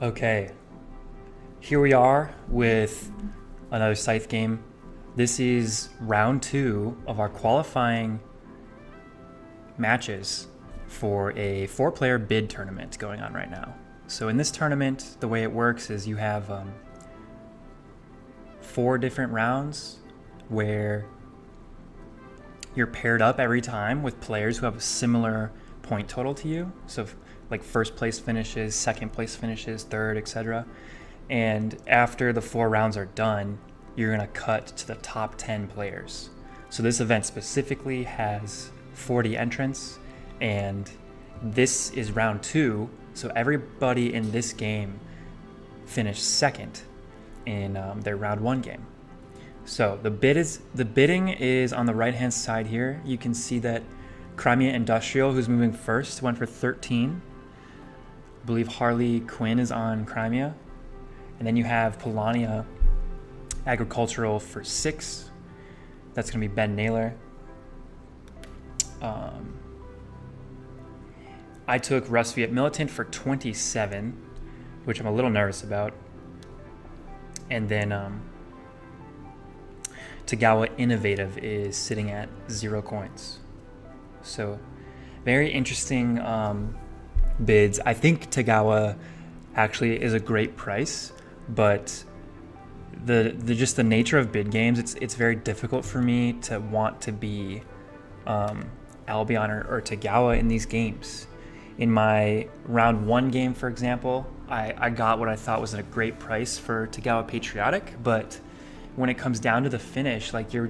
Okay, here we are with another Scythe game. This is round 2 of our qualifying matches for a 4-player bid tournament going on right now. So in this tournament, the way it works is you have 4 different rounds where you're paired up every time with players who have a similar point total to you. So like first place finishes, second place finishes, third, etc. And after the 4 rounds are done, you're going to cut to the top 10 players. So this event specifically has 40 entrants, and this is round 2. So everybody in this game finished second in their round 1 game. So the bidding is on the right hand side here. You can see that Crimea Industrial, who's moving first, went for 13. I believe Harley Quinn is on Crimea. And then you have Polania Agricultural for 6. That's going to be Ben Naylor. I took Rusviet Militant for 27, which I'm a little nervous about. And then Tagawa Innovative is sitting at 0 coins. So very interesting bids. I think Tagawa actually is a great price, but the just the nature of bid games, it's very difficult for me to want to be Albion or Tagawa in these games. In my round 1 game, for example, I got what I thought was a great price for Tagawa Patriotic, but when it comes down to the finish, like you're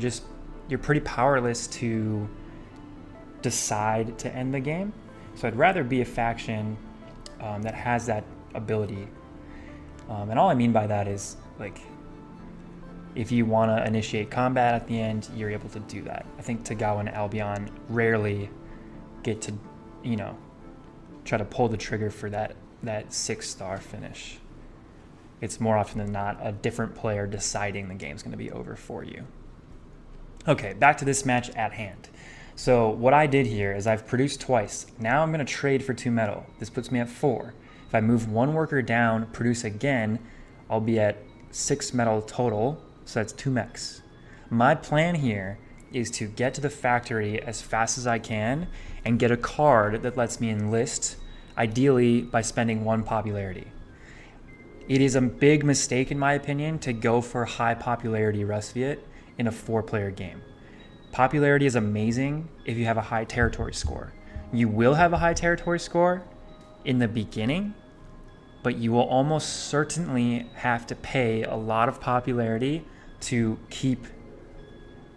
pretty powerless to decide to end the game. So I'd rather be a faction that has that ability. And all I mean by that is, like, if you want to initiate combat at the end, you're able to do that. I think Tagawa and Albion rarely get to, try to pull the trigger for that 6-star finish. It's more often than not a different player deciding the game's going to be over for you. Okay, back to this match at hand. So what I did here is I've produced twice. Now I'm going to trade for 2 metal. This puts me at 4. If I move 1 worker down, produce again, I'll be at 6 metal total, so that's 2 mechs. My plan here is to get to the factory as fast as I can and get a card that lets me enlist, ideally by spending 1 popularity. It is a big mistake, in my opinion, to go for high popularity Rusviet in a 4-player game. Popularity is amazing if you have a high territory score. You will have a high territory score in the beginning, but you will almost certainly have to pay a lot of popularity to keep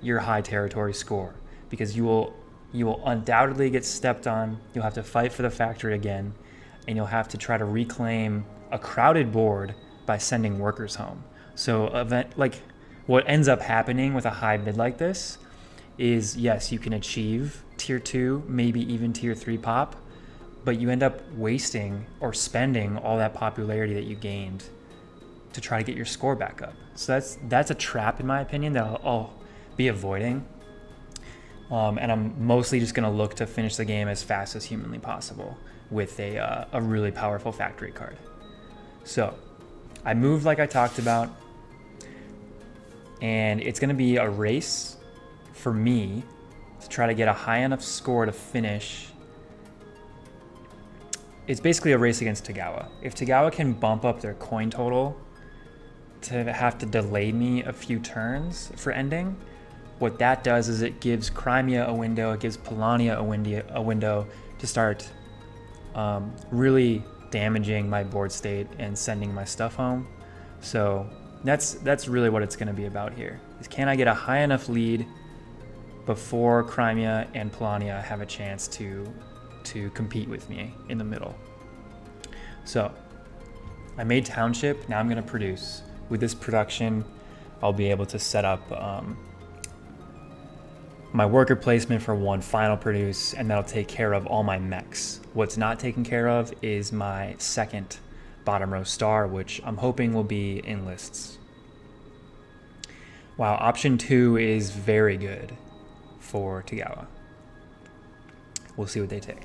your high territory score, because you will undoubtedly get stepped on. You'll have to fight for the factory again, and you'll have to try to reclaim a crowded board by sending workers home. So what ends up happening with a high bid like this is, yes, you can achieve tier 2, maybe even tier 3 pop, but you end up wasting or spending all that popularity that you gained to try to get your score back up. So that's a trap, in my opinion, that I'll be avoiding. And I'm mostly just going to look to finish the game as fast as humanly possible with a really powerful factory card. So I moved like I talked about, and it's going to be a race for me to try to get a high enough score to finish. It's basically a race against Tagawa. If Tagawa can bump up their coin total to have to delay me a few turns for ending, what that does is it gives Crimea a window, it gives Polania a window to start really damaging my board state and sending my stuff home. So that's really what it's going to be about here, is can I get a high enough lead before Crimea and Polania have a chance to compete with me in the middle. So I made Township, now I'm going to produce. With this production, I'll be able to set up my worker placement for 1 final produce, and that'll take care of all my mechs. What's not taken care of is my 2nd bottom row star, which I'm hoping will be in lists. Wow, option 2 is very good for Tagawa. We'll see what they take.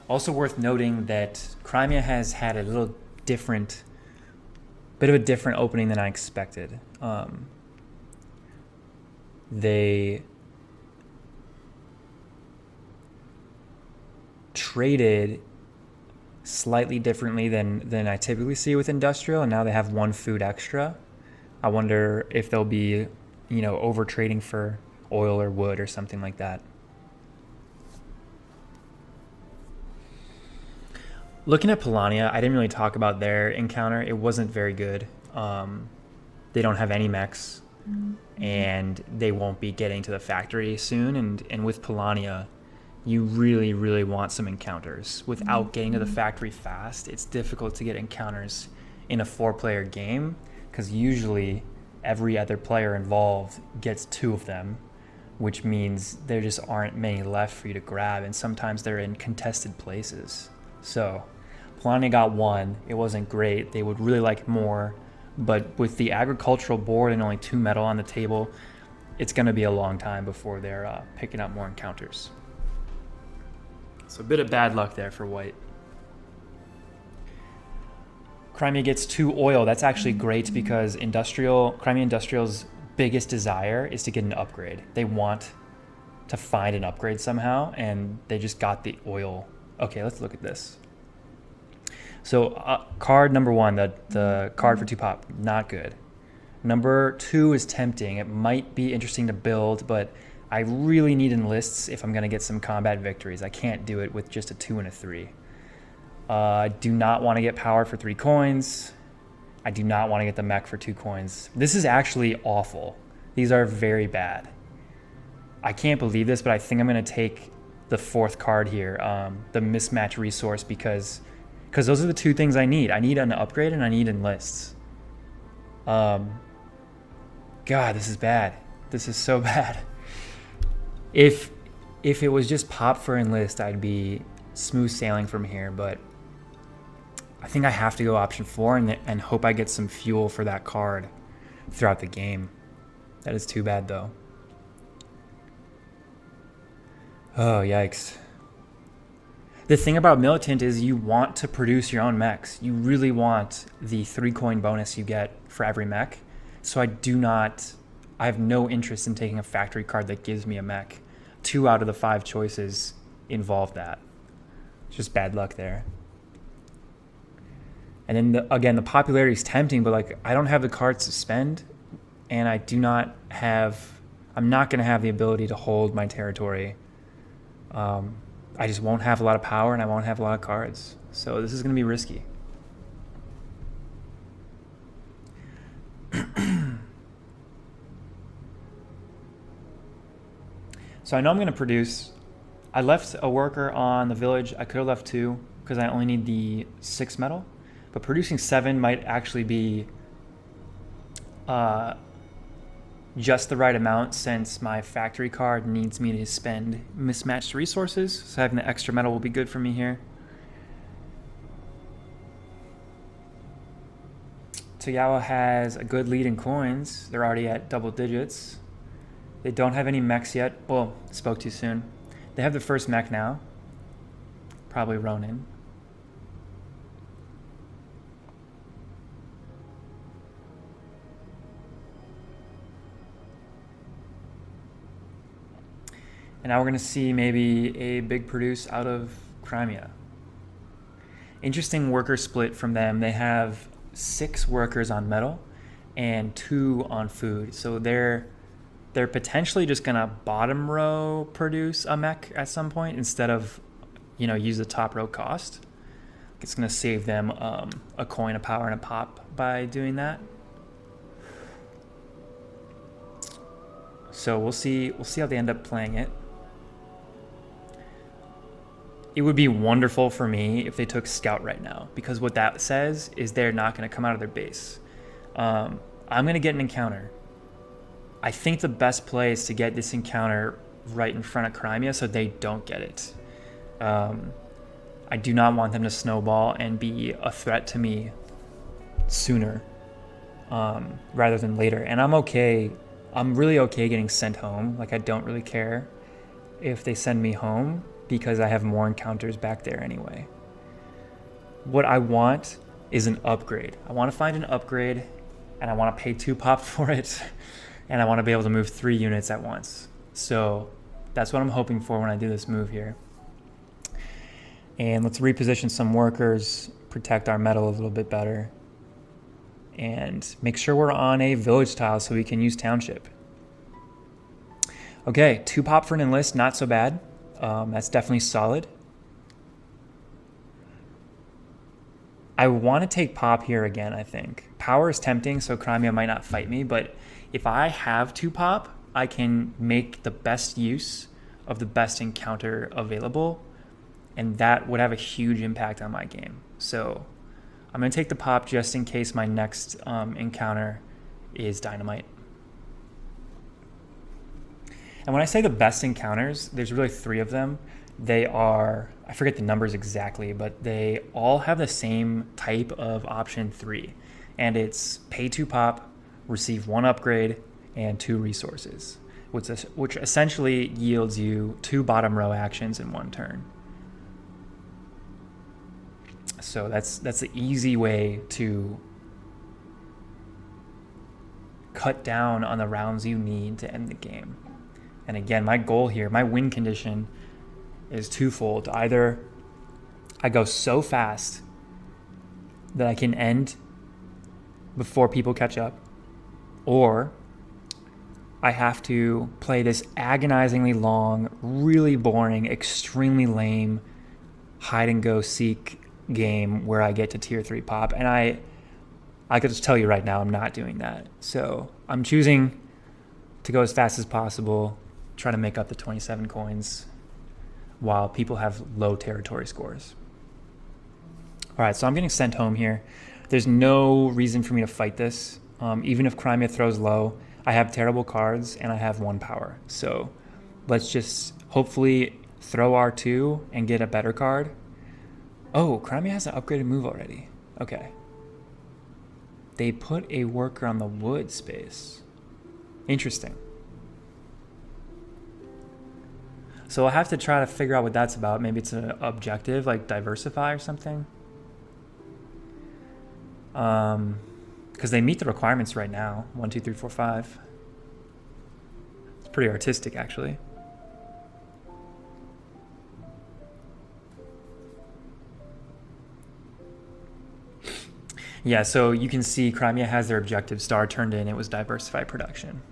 Also worth noting that Crimea has had a bit of a different opening than I expected. They traded slightly differently than I typically see with industrial, and now they have one food extra. I wonder if they'll be, over trading for oil or wood or something like that. Looking at Polania, I didn't really talk about their encounter. It wasn't very good. They don't have any mechs, and they won't be getting to the factory soon. And with Polania, you really, really want some encounters. Without getting to the factory fast, it's difficult to get encounters in a 4-player game, because usually every other player involved gets 2 of them, which means there just aren't many left for you to grab, and sometimes they're in contested places. So Polania got 1. It wasn't great. They would really like more, but with the agricultural board and only 2 metal on the table, it's going to be a long time before they're picking up more encounters. So a bit of bad luck there for white. Crimea gets 2 oil. That's actually great because Crimea Industrial's biggest desire is to get an upgrade. They want to find an upgrade somehow, and they just got the oil. Okay, let's look at this. So card number 1, the card for 2 pop, not good. Number 2 is tempting. It might be interesting to build, but I really need enlists if I'm going to get some combat victories. I can't do it with just a 2 and a 3. I do not want to get power for 3 coins. I do not want to get the mech for 2 coins. This is actually awful. These are very bad. I can't believe this, but I think I'm going to take the 4th card here, the mismatch resource, because those are the 2 things I need. I need an upgrade and I need enlists. God, this is bad. This is so bad. If it was just pop for enlist, I'd be smooth sailing from here, but I think I have to go option 4 and hope I get some fuel for that card throughout the game. That is too bad, though. Oh, yikes. The thing about Militant is you want to produce your own mechs. You really want the 3 coin bonus you get for every mech. So I have no interest in taking a factory card that gives me a mech. 2 out of the 5 choices involve that. It's just bad luck there. And then again, the popularity is tempting, but I don't have the cards to spend, and I'm not going to have the ability to hold my territory. I just won't have a lot of power, and I won't have a lot of cards. So this is going to be risky. So I know I'm going to produce. I left a worker on the village. I could have left 2 because I only need the 6 metal. But producing 7 might actually be just the right amount, since my factory card needs me to spend mismatched resources. So having the extra metal will be good for me here. Togawa has a good lead in coins. They're already at double digits. They don't have any mechs yet. Well, spoke too soon. They have the first mech now. Probably Ronin. And now we're going to see maybe a big produce out of Crimea. Interesting worker split from them. They have 6 workers on metal and 2 on food. So they're potentially just going to bottom row produce a mech at some point instead of, use the top row cost. It's going to save them a coin, a power, and a pop by doing that. So we'll see how they end up playing it. It would be wonderful for me if they took Scout right now, because what that says is they're not going to come out of their base. I'm going to get an encounter. I think the best play is to get this encounter right in front of Crimea so they don't get it. I do not want them to snowball and be a threat to me sooner rather than later. And I'm really okay getting sent home. I don't really care if they send me home. because I have more encounters back there anyway. What I want is an upgrade. I want to find an upgrade, and I want to pay 2 pop for it, and I want to be able to move 3 units at once. So that's what I'm hoping for when I do this move here. And let's reposition some workers, protect our metal a little bit better, and make sure we're on a village tile so we can use township. Okay, 2 pop for an enlist, not so bad. That's definitely solid. I want to take pop here again, I think. Power is tempting, so Crimea might not fight me, but if I have 2 pop, I can make the best use of the best encounter available, and that would have a huge impact on my game. So I'm going to take the pop just in case my next encounter is dynamite. And when I say the best encounters, there's really 3 of them. They are, I forget the numbers exactly, but they all have the same type of option 3. And it's pay 2 pop, receive 1 upgrade, and 2 resources, which essentially yields you 2 bottom row actions in 1 turn. So that's the easy way to cut down on the rounds you need to end the game. And again, my goal here, my win condition is twofold. Either I go so fast that I can end before people catch up, or I have to play this agonizingly long, really boring, extremely lame hide and go seek game where I get to tier 3 pop. And I could just tell you right now, I'm not doing that. So I'm choosing to go as fast as possible, try to make up the 27 coins while people have low territory scores. All right, so I'm getting sent home here. There's no reason for me to fight this. Even if Crimea throws low, I have terrible cards and I have 1 power. So let's just hopefully throw R2 and get a better card. Oh, Crimea has an upgraded move already. Okay. They put a worker on the wood space. Interesting. So I'll have to try to figure out what that's about. Maybe it's an objective, like diversify or something. Because they meet the requirements right now. 1, 2, 3, 4, 5. It's pretty artistic, actually. Yeah, so you can see Crimea has their objective star turned in. It was diversify production.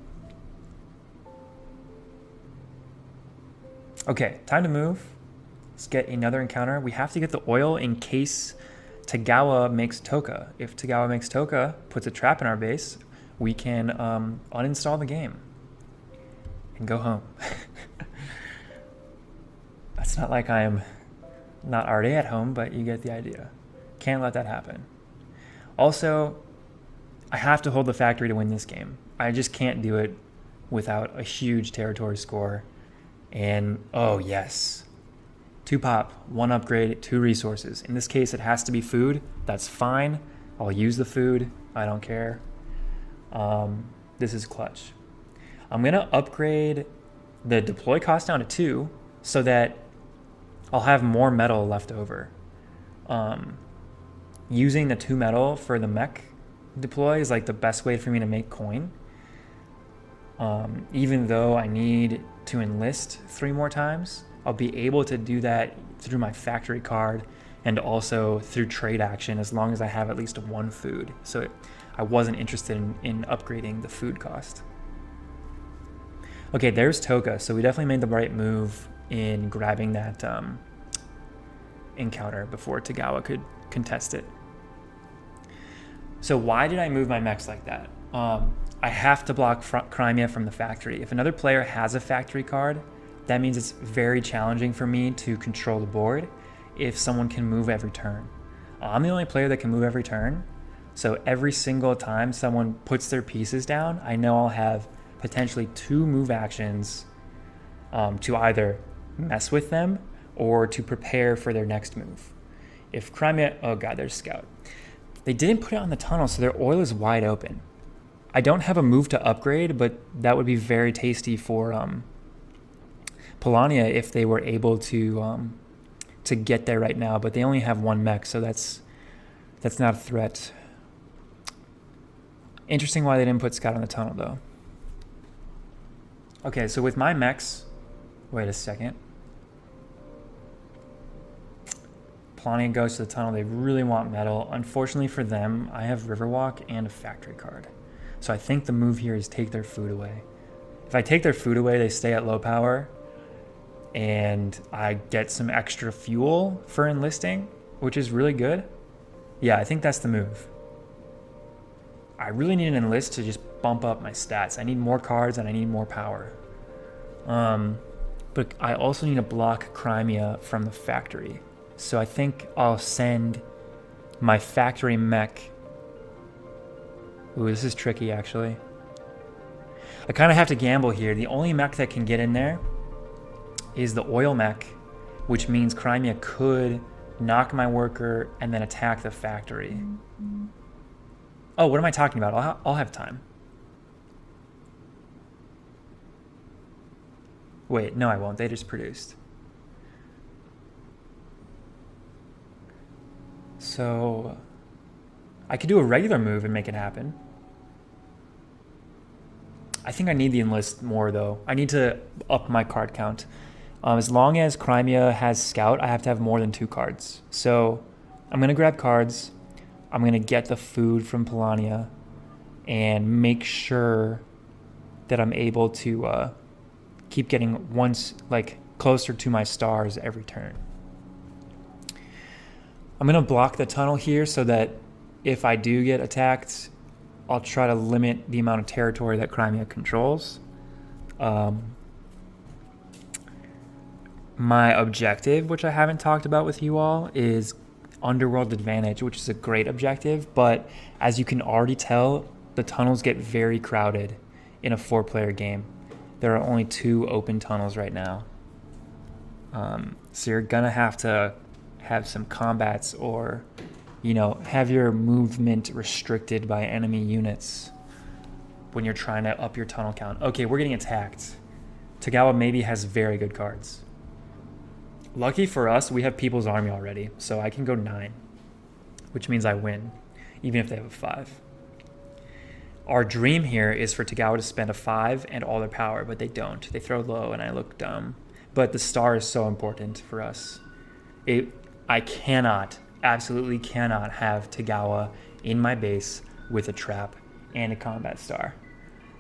Okay, time to move. Let's get another encounter. We have to get the oil in case Tagawa makes Toka. If Tagawa makes Toka, puts a trap in our base, we can uninstall the game and go home. It's not like I'm not already at home, but you get the idea. Can't let that happen. Also, I have to hold the factory to win this game. I just can't do it without a huge territory score. And, oh yes, 2 pop, 1 upgrade, 2 resources. In this case, it has to be food. That's fine. I'll use the food. I don't care. This is clutch. I'm going to upgrade the deploy cost down to 2 so that I'll have more metal left over. Using the 2 metal for the mech deploy is like the best way for me to make coin. Even though I need to enlist 3 more times, I'll be able to do that through my factory card and also through trade action as long as I have at least 1 food. So I wasn't interested in upgrading the food cost. Okay, there's Toka. So we definitely made the right move in grabbing that encounter before Tagawa could contest it. So why did I move my mechs like that? I have to block Crimea from the factory. If another player has a factory card, that means it's very challenging for me to control the board if someone can move every turn. I'm the only player that can move every turn, so every single time someone puts their pieces down, I know I'll have potentially 2 move actions to either mess with them or to prepare for their next move. If Crimea, oh god, there's Scout. They didn't put it on the tunnel, so their oil is wide open. I don't have a move to upgrade, but that would be very tasty for Polania if they were able to get there right now, but they only have one mech, so that's not a threat. Interesting why they didn't put Scout on the tunnel, though. Okay, so with my mechs... Wait a second. Polania goes to the tunnel. They really want metal. Unfortunately for them, I have Riverwalk and a factory card. So I think the move here is take their food away. If I take their food away, they stay at low power, and I get some extra fuel for enlisting, which is really good. Yeah, I think that's the move. I really need an enlist to just bump up my stats. I need more cards and I need more power. But I also need to block Crimea from the factory. So I think I'll send my factory mech. Ooh, this is tricky, actually. I kind of have to gamble here. The only mech that can get in there is the oil mech, which means Crimea could knock my worker and then attack the factory. Oh, what am I talking about? I'll have time. Wait, no, I won't. They just produced. So I could do a regular move and make it happen. I think I need the enlist more, though. I need to up my card count. As long as Crimea has Scout, I have to have more than 2 cards. So I'm going to grab cards. I'm going to get the food from Polania and make sure that I'm able to keep getting closer to my stars every turn. I'm going to block the tunnel here so that if I do get attacked, I'll try to limit the amount of territory that Crimea controls. My objective, which I haven't talked about with you all, is Underworld Advantage, which is a great objective, but as you can already tell, the tunnels get very crowded in a 4-player game. There are only 2 open tunnels right now. So you're gonna have to have some combats or, have your movement restricted by enemy units when you're trying to up your tunnel count. Okay, we're getting attacked. Tagawa maybe has very good cards. Lucky for us, we have People's Army already, so I can go 9, which means I win, even if they have a 5. Our dream here is for Tagawa to spend a 5 and all their power, but they don't. They throw low, and I look dumb. But the star is so important for us. I absolutely cannot have Tagawa in my base with a trap and a combat star.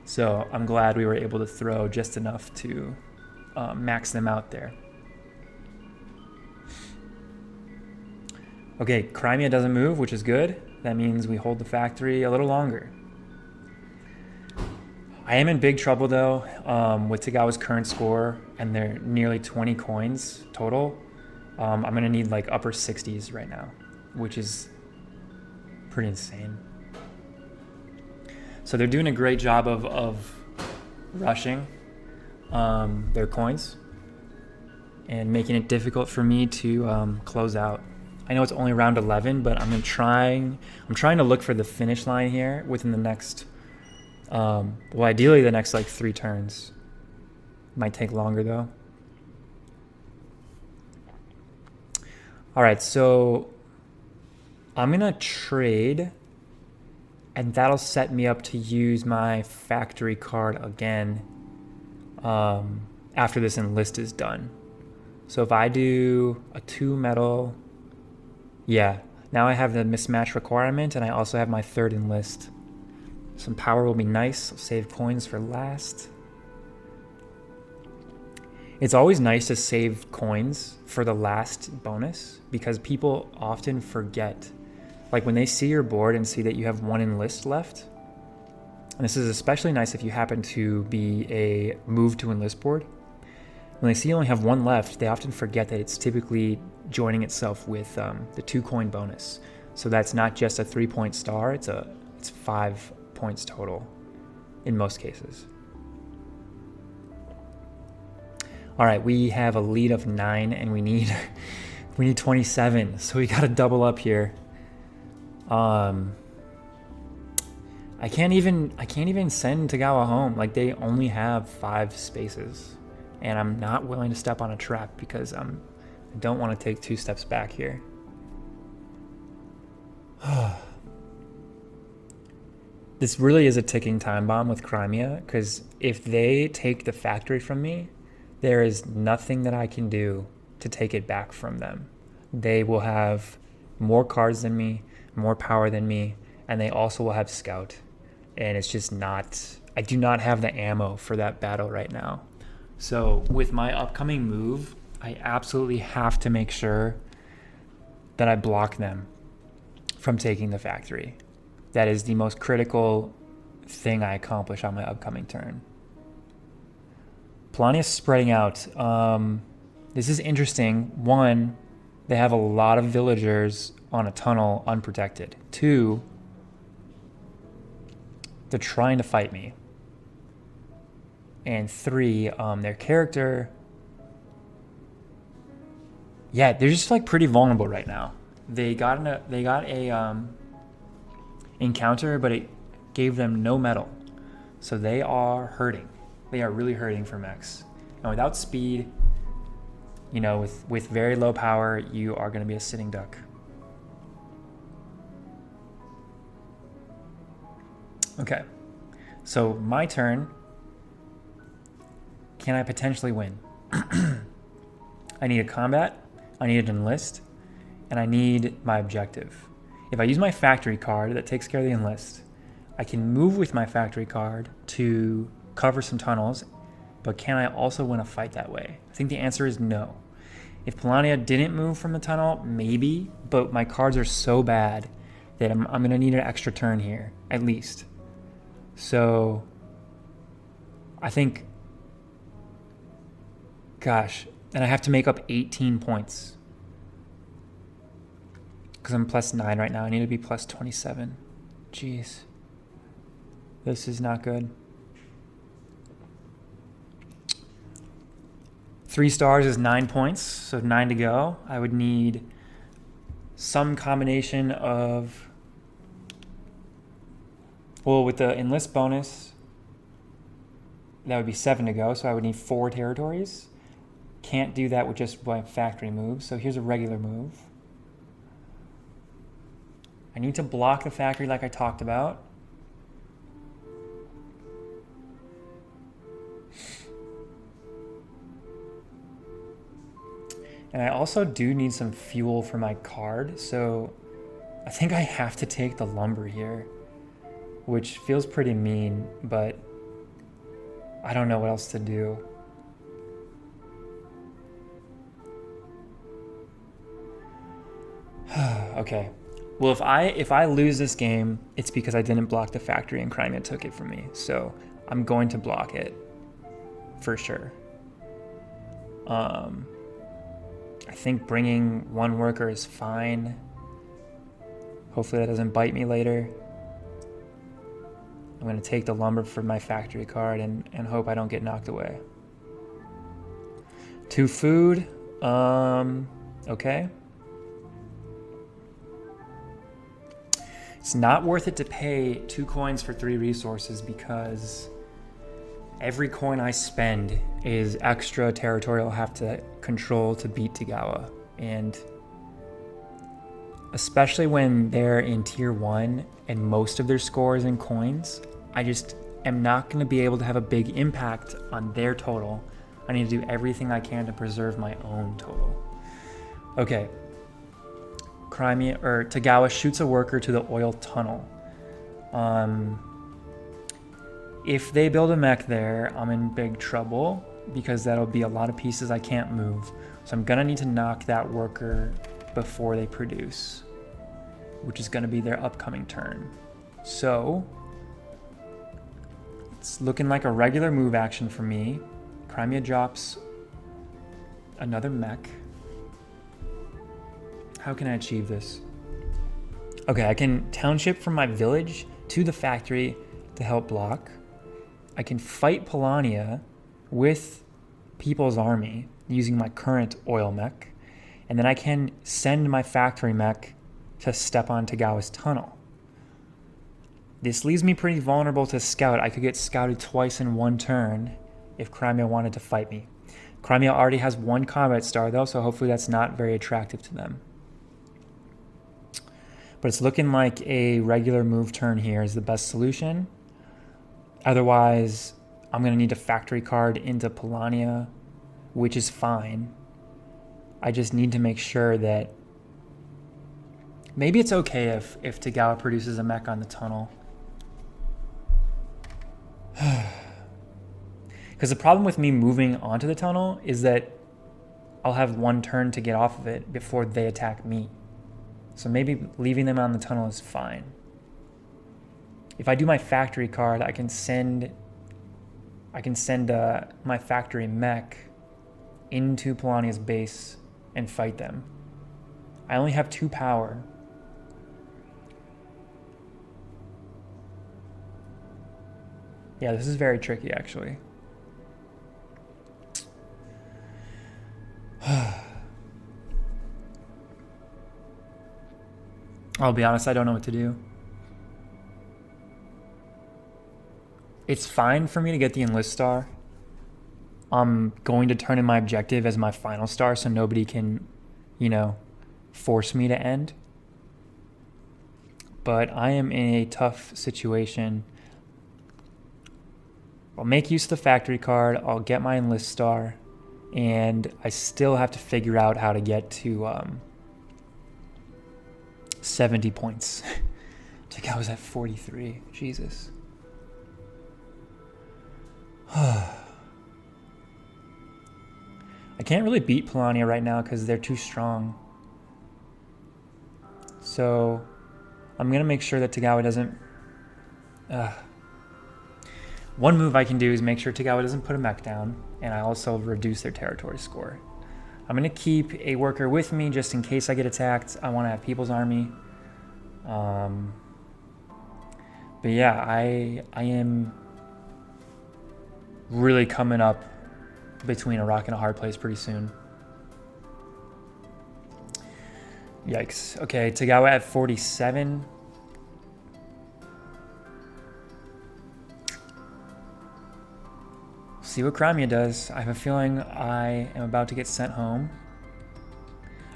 So I'm glad we were able to throw just enough to max them out there. Okay, Crimea doesn't move, which is good. That means we hold the factory a little longer. I am in big trouble, though, with Tagawa's current score, and they're nearly 20 coins total. I'm going to need upper 60s right now, which is pretty insane. So they're doing a great job of rushing their coins and making it difficult for me to close out. I know it's only round 11, but I'm trying to look for the finish line here within the next, ideally the next 3 turns. Might take longer though. All right, so I'm gonna trade, and that'll set me up to use my factory card again after this enlist is done. So if I do a 2 metal, yeah, now I have the mismatch requirement, and I also have my 3rd enlist. Some power will be nice. I'll save coins for last. It's always nice to save coins for the last bonus because people often forget. When they see your board and see that you have 1 enlist left, and this is especially nice if you happen to be a move to enlist board. When they see you only have 1 left, they often forget that it's typically joining itself with the 2 coin bonus. So that's not just a 3-point star, it's 5 points total in most cases. All right, we have a lead of 9 and we need 27. So we got to double up here. I can't even send Tagawa home. They only have 5 spaces. And I'm not willing to step on a trap because I don't want to take 2 steps back here. This really is a ticking time bomb with Crimea, because if they take the factory from me, there is nothing that I can do to take it back from them. They will have more cards than me, more power than me, and they also will have Scout. And it's just not, I do not have the ammo for that battle right now. So with my upcoming move, I absolutely have to make sure that I block them from taking the factory. That is the most critical thing I accomplish on my upcoming turn. Polania's spreading out. This is interesting. 1, they have a lot of villagers on a tunnel unprotected. 2, they're trying to fight me. And 3, their character, yeah, they're just like pretty vulnerable right now. They got a encounter, but it gave them no metal, so they are hurting. They are really hurting for mechs. And without speed, you know, with very low power, you are going to be a sitting duck. Okay, so my turn. Can I potentially win? I need a combat, I need an enlist, and I need my objective. If I use my factory card that takes care of the enlist, I can move with my factory card to cover some tunnels, but can I also win a fight that way? I think the answer is no. If Polania didn't move from the tunnel, maybe, but my cards are so bad that I'm going to need an extra turn here, at least. So I think, gosh, and I have to make up 18 points. Because I'm plus 9 right now. I need to be plus 27. Jeez. This is not good. 3 stars is 9 points, so 9 to go. I would need some combination of, well, with the enlist bonus, that would be 7 to go, so I would need 4 territories. Can't do that with just my factory move, so here's a regular move. I need to block the factory like I talked about. And I also do need some fuel for my card, so I think I have to take the lumber here, which feels pretty mean, but I don't know what else to do. Okay. Well, if I lose this game, it's because I didn't block the factory and Crimea took it from me. So I'm going to block it for sure. I think bringing 1 worker is fine. Hopefully that doesn't bite me later. I'm going to take the lumber for my factory card and hope I don't get knocked away. 2 food. Okay. It's not worth it to pay 2 coins for 3 resources because every coin I spend is extra territorial I have to control to beat Tagawa. And especially when they're in tier 1 and most of their score is in coins, I just am not going to be able to have a big impact on their total. I need to do everything I can to preserve my own total. Okay. Crimea or Tagawa shoots a worker to the oil tunnel. If they build a mech there, I'm in big trouble because that'll be a lot of pieces I can't move. So I'm gonna need to knock that worker before they produce, which is gonna be their upcoming turn. So it's looking like a regular move action for me. Crimea drops another mech. How can I achieve this? Okay, I can township from my village to the factory to help block. I can fight Polania with People's Army using my current oil mech. And then I can send my factory mech to step on Tagawa's tunnel. This leaves me pretty vulnerable to scout. I could get scouted twice in 1 turn if Crimea wanted to fight me. Crimea already has 1 combat star though, so hopefully that's not very attractive to them. But it's looking like a regular move turn here is the best solution. Otherwise, I'm going to need a factory card into Polania, which is fine. I just need to make sure that maybe it's okay if Tagawa produces a mech on the tunnel. Because the problem with me moving onto the tunnel is that I'll have 1 turn to get off of it before they attack me. So maybe leaving them on the tunnel is fine. If I do my factory card, I can send my factory mech into Polania's base and fight them. I only have 2 power. Yeah, this is very tricky actually. I'll be honest, I don't know what to do. It's fine for me to get the enlist star. I'm going to turn in my objective as my final star so nobody can, force me to end. But I am in a tough situation. I'll make use of the factory card, I'll get my enlist star, and I still have to figure out how to get to 70 points. I think I was at 43. Jesus. I can't really beat Polania right now because they're too strong. So I'm going to make sure that Tagawa doesn't... One move I can do is make sure Tagawa doesn't put a mech down, and I also reduce their territory score. I'm going to keep a worker with me just in case I get attacked. I want to have People's Army. But yeah, I am really coming up between a rock and a hard place pretty soon. Yikes. Okay, Tagawa at 47. See what Crimea does. I have a feeling I am about to get sent home.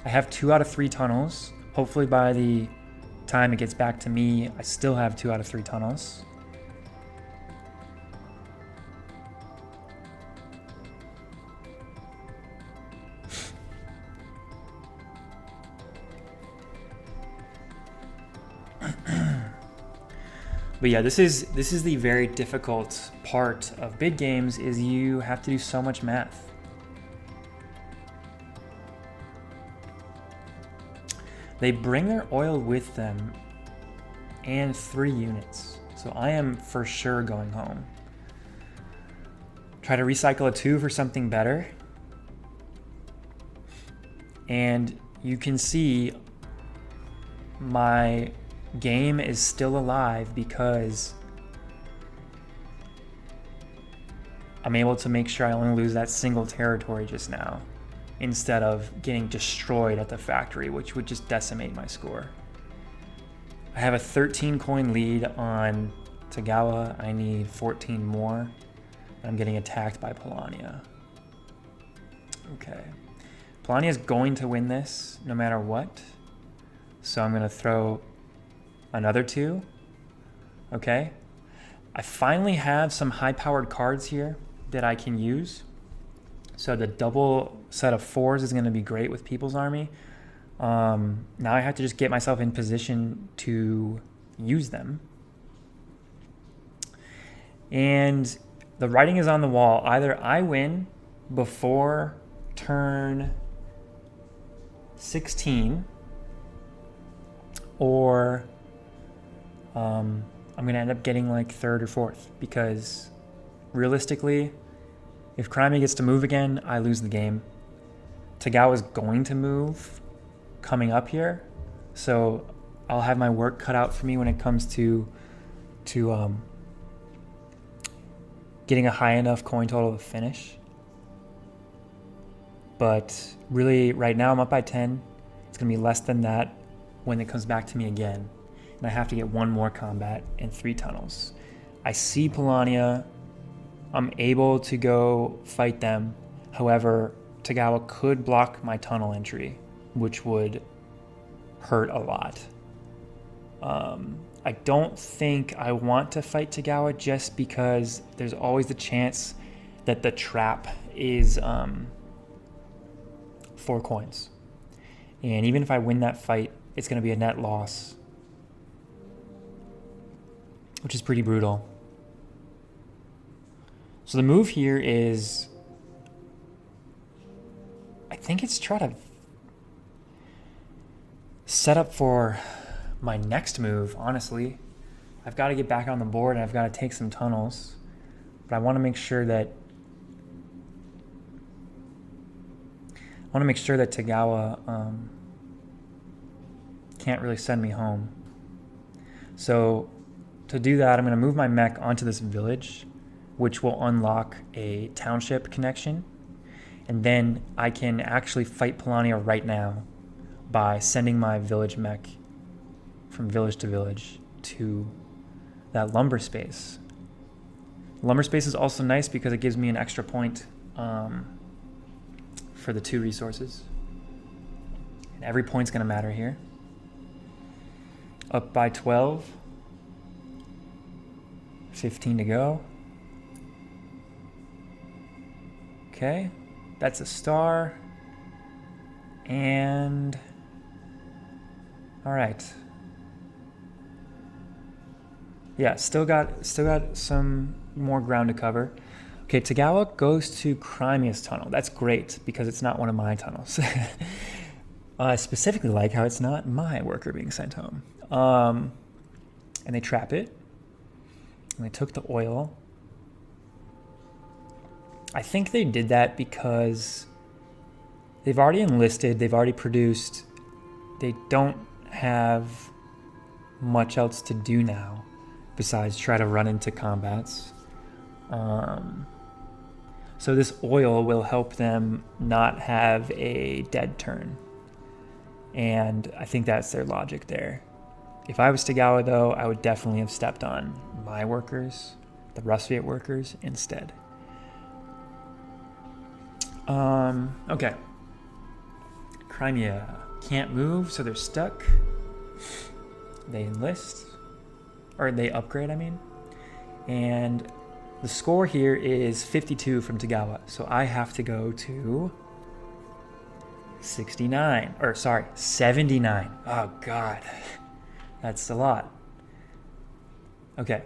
I have 2 out of 3 tunnels. Hopefully by the time it gets back to me, I still have 2 out of 3 tunnels. But yeah, this is the very difficult part of bid games, is you have to do so much math. They bring their oil with them and 3 units. So I am for sure going home. Try to recycle a 2 for something better. And you can see my game is still alive because I'm able to make sure I only lose that single territory just now, instead of getting destroyed at the factory, which would just decimate my score. I have a 13 coin lead on Tagawa. I need 14 more. I'm getting attacked by Polania. Okay. Polania is going to win this no matter what. So I'm going to throw another 2. Okay. I finally have some high-powered cards here that I can use. So the double set of 4s is going to be great with People's Army. Now I have to just get myself in position to use them. And the writing is on the wall. Either I win before turn 16, or I'm going to end up getting like 3rd or 4th, because realistically, if Crimea gets to move again, I lose the game. Tagawa is going to move coming up here, so I'll have my work cut out for me when it comes to getting a high enough coin total to finish. But really, right now I'm up by 10. It's going to be less than that when it comes back to me again. And I have to get 1 more combat and 3 tunnels. I see Polania. I'm able to go fight them. However, Tagawa could block my tunnel entry, which would hurt a lot. I don't think I want to fight Tagawa just because there's always the chance that the trap is 4 coins. And even if I win that fight, it's going to be a net loss, which is pretty brutal. So the move here is, I think it's try to set up for my next move, honestly. I've got to get back on the board and I've got to take some tunnels. But I want to make sure that Tagawa can't really send me home. So to do that, I'm going to move my mech onto this village, which will unlock a township connection. And then I can actually fight Polania right now by sending my village mech from village to village to that lumber space. Lumber space is also nice because it gives me an extra point for the 2 resources. And every point's going to matter here. Up by 12. 15 to go. Okay, that's a star. And all right. Yeah, still got some more ground to cover. Okay, Tagawa goes to Crimeia's tunnel. That's great because it's not one of my tunnels. I specifically like how it's not my worker being sent home. And they trap it. And they took the oil. I think they did that because they've already enlisted, they've already produced. They don't have much else to do now besides try to run into combats. So this oil will help them not have a dead turn. And I think that's their logic there. If I was Tagawa, though, I would definitely have stepped on my workers, the Rustviet workers, instead. Okay. Crimea can't move, so they're stuck. They enlist. Or they upgrade, I mean. And the score here is 52 from Tagawa. So I have to go to 79. Or, sorry, 79. Oh, God. That's a lot. Okay.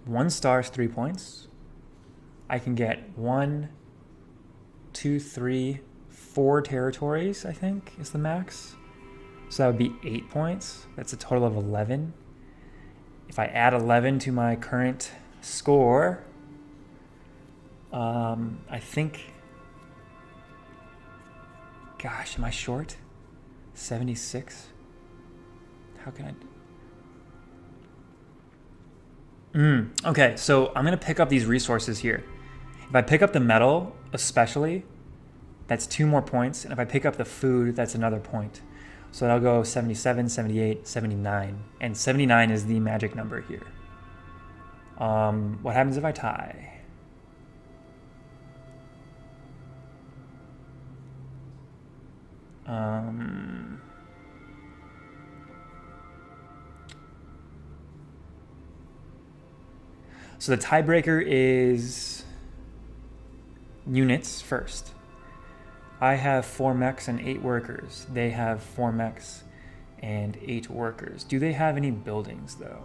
1 star is 3 points. I can get 1, 2, 3, 4 territories, I think, is the max. So that would be 8 points. That's a total of 11. If I add 11 to my current score, I think... Gosh, am I short? 76? How can I... Okay, so I'm going to pick up these resources here. If I pick up the metal, especially, that's 2 more points. And if I pick up the food, that's another point. So that'll go 77, 78, 79. And 79 is the magic number here. What happens if I tie? So the tiebreaker is units first. I have 4 mechs and 8 workers. They have 4 mechs and 8 workers. Do they have any buildings, though?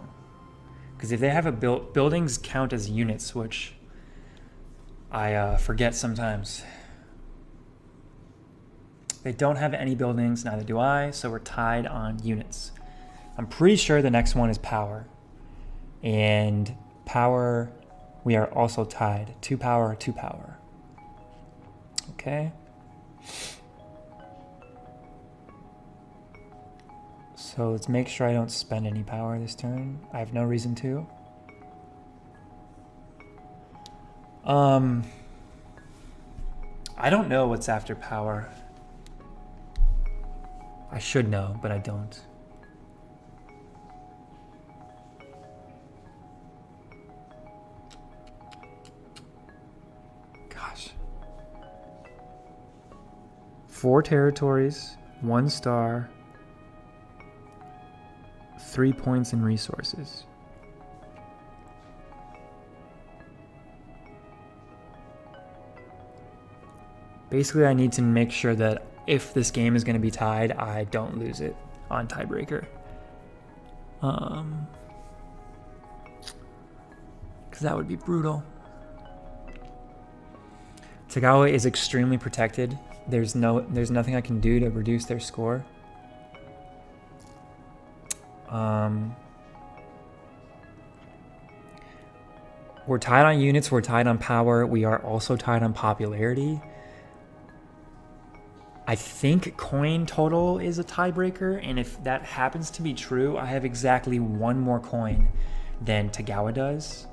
Because if they have a buildings count as units, which I forget sometimes. They don't have any buildings, neither do I, so we're tied on units. I'm pretty sure the next one is power. And power, we are also tied. 2 power, 2 power. Okay. So let's make sure I don't spend any power this turn. I have no reason to. I don't know what's after power. I should know, but I don't. 4 territories, 1 star, 3 points in resources. Basically, I need to make sure that if this game is going to be tied, I don't lose it on tiebreaker. Because that would be brutal. Tagawa is extremely protected. There's nothing I can do to reduce their score. We're tied on units, we're tied on power, we are also tied on popularity. I think coin total is a tiebreaker, and if that happens to be true, I have exactly 1 more coin than Tagawa does.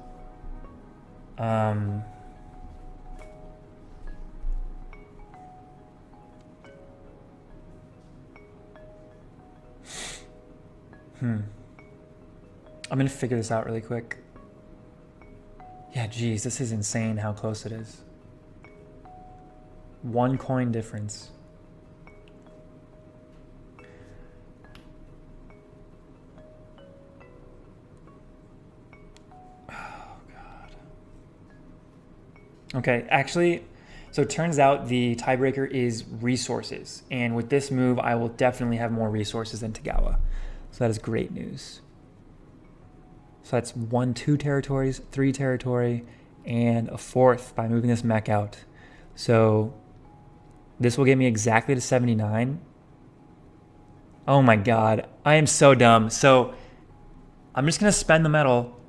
I'm gonna figure this out really quick. Yeah, geez, this is insane how close it is. 1 coin difference. Okay, actually, so it turns out the tiebreaker is resources. And with this move, I will definitely have more resources than Tagawa. So that is great news. So that's 2 territories, 3 territory, and a 4th by moving this mech out. So this will get me exactly to 79. Oh my god, I am so dumb. So I'm just going to spend the metal.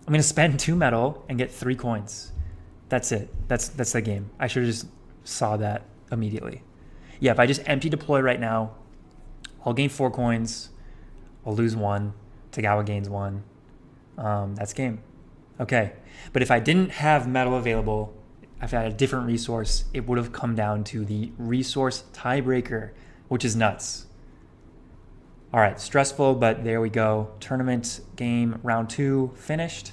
I'm going to spend 2 metal and get 3 coins. That's it. That's the game. I should have just saw that immediately. Yeah, if I just empty deploy right now, I'll gain 4 coins. I'll lose 1. Tagawa gains 1. That's game. Okay. But if I didn't have metal available, if I had a different resource, it would have come down to the resource tiebreaker, which is nuts. All right, stressful, but there we go. Tournament game round 2 finished.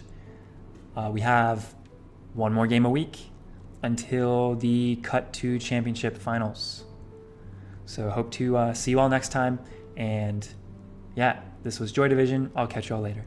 We have 1 more game a week until the cut to championship finals. So hope to see you all next time. And yeah, this was Joy Division. I'll catch you all later.